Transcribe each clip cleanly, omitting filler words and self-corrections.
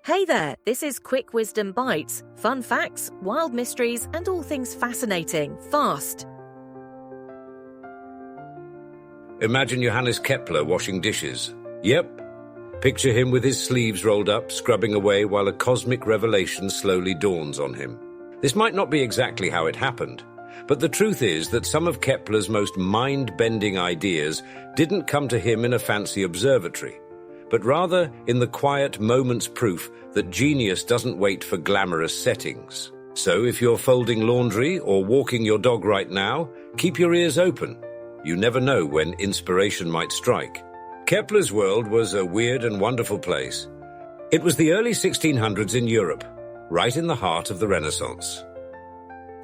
Hey there, this is Quick Wisdom Bites, fun facts, wild mysteries, and all things fascinating, fast. Imagine Johannes Kepler washing dishes. Yep. Picture him with his sleeves rolled up, scrubbing away while a cosmic revelation slowly dawns on him. This might not be exactly how it happened, but the truth is that some of Kepler's most mind-bending ideas didn't come to him in a fancy observatory, but rather in the quiet moments proof that genius doesn't wait for glamorous settings. So if you're folding laundry or walking your dog right now, keep your ears open. You never know when inspiration might strike. Kepler's world was a weird and wonderful place. It was the early 1600s in Europe, right in the heart of the Renaissance.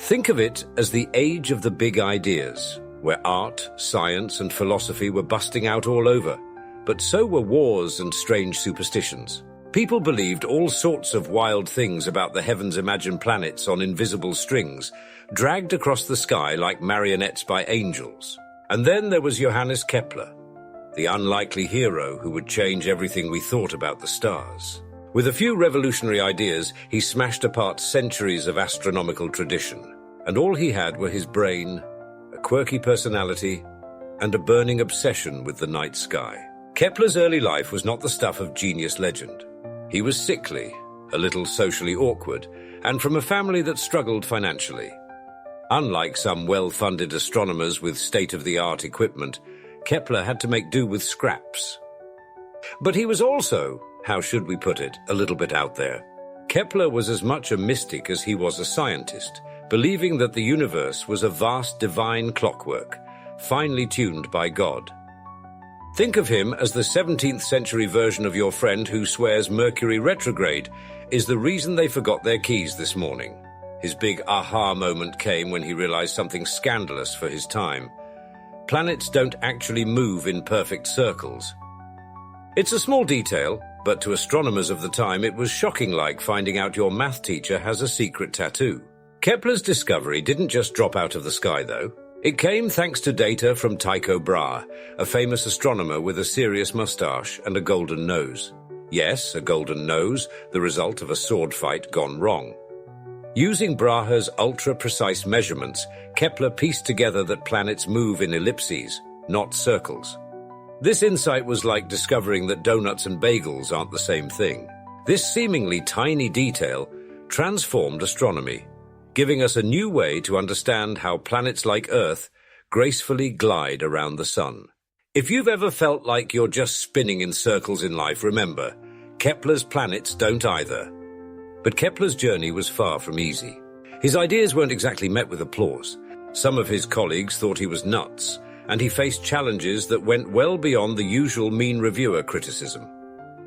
Think of it as the age of the big ideas, where art, science, and philosophy were busting out all over. But so were wars and strange superstitions. People believed all sorts of wild things about the heavens' imagined planets on invisible strings, dragged across the sky like marionettes by angels. And then there was Johannes Kepler, the unlikely hero who would change everything we thought about the stars. With a few revolutionary ideas, he smashed apart centuries of astronomical tradition. And all he had were his brain, a quirky personality, and a burning obsession with the night sky. Kepler's early life was not the stuff of genius legend. He was sickly, a little socially awkward, and from a family that struggled financially. Unlike some well-funded astronomers with state-of-the-art equipment, Kepler had to make do with scraps. But he was also, how should we put it, a little bit out there. Kepler was as much a mystic as he was a scientist, believing that the universe was a vast divine clockwork, finely tuned by God. Think of him as the 17th century version of your friend who swears Mercury retrograde is the reason they forgot their keys this morning. His big aha moment came when he realized something scandalous for his time. Planets don't actually move in perfect circles. It's a small detail, but to astronomers of the time it was shocking, like finding out your math teacher has a secret tattoo. Kepler's discovery didn't just drop out of the sky, though. It came thanks to data from Tycho Brahe, a famous astronomer with a serious mustache and a golden nose. Yes, a golden nose, the result of a sword fight gone wrong. Using Brahe's ultra-precise measurements, Kepler pieced together that planets move in ellipses, not circles. This insight was like discovering that donuts and bagels aren't the same thing. This seemingly tiny detail transformed astronomy, giving us a new way to understand how planets like Earth gracefully glide around the sun. If you've ever felt like you're just spinning in circles in life, remember, Kepler's planets don't either. But Kepler's journey was far from easy. His ideas weren't exactly met with applause. Some of his colleagues thought he was nuts, and he faced challenges that went well beyond the usual mean reviewer criticism.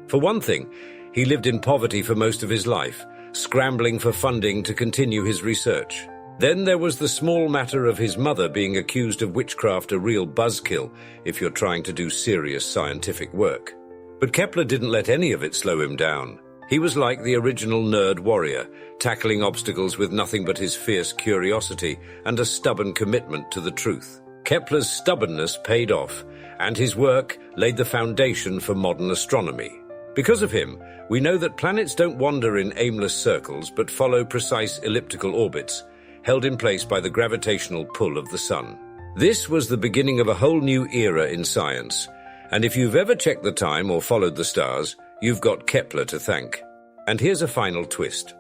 For one thing, he lived in poverty for most of his life, scrambling for funding to continue his research. Then there was the small matter of his mother being accused of witchcraft, a real buzzkill if you're trying to do serious scientific work. But Kepler didn't let any of it slow him down. He was like the original nerd warrior, tackling obstacles with nothing but his fierce curiosity and a stubborn commitment to the truth. Kepler's stubbornness paid off, and his work laid the foundation for modern astronomy. Because of him, we know that planets don't wander in aimless circles but follow precise elliptical orbits, held in place by the gravitational pull of the sun. This was the beginning of a whole new era in science, and if you've ever checked the time or followed the stars, you've got Kepler to thank. And here's a final twist.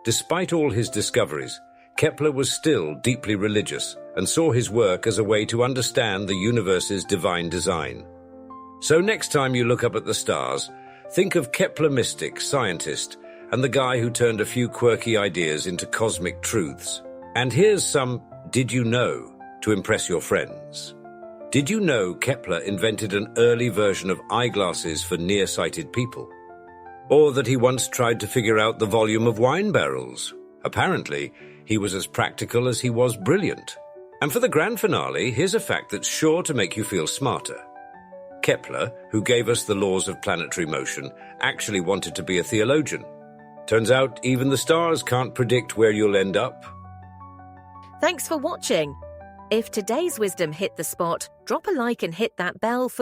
Despite all his discoveries, Kepler was still deeply religious and saw his work as a way to understand the universe's divine design. So next time you look up at the stars, think of Kepler, mystic, scientist, and the guy who turned a few quirky ideas into cosmic truths. And here's some "did you know" to impress your friends. Did you know Kepler invented an early version of eyeglasses for nearsighted people? Or that he once tried to figure out the volume of wine barrels? Apparently, he was as practical as he was brilliant. And for the grand finale, here's a fact that's sure to make you feel smarter. Kepler, who gave us the laws of planetary motion, actually wanted to be a theologian. Turns out even the stars can't predict where you'll end up. Thanks for watching. If today's wisdom hit the spot, drop a like and hit that bell for more.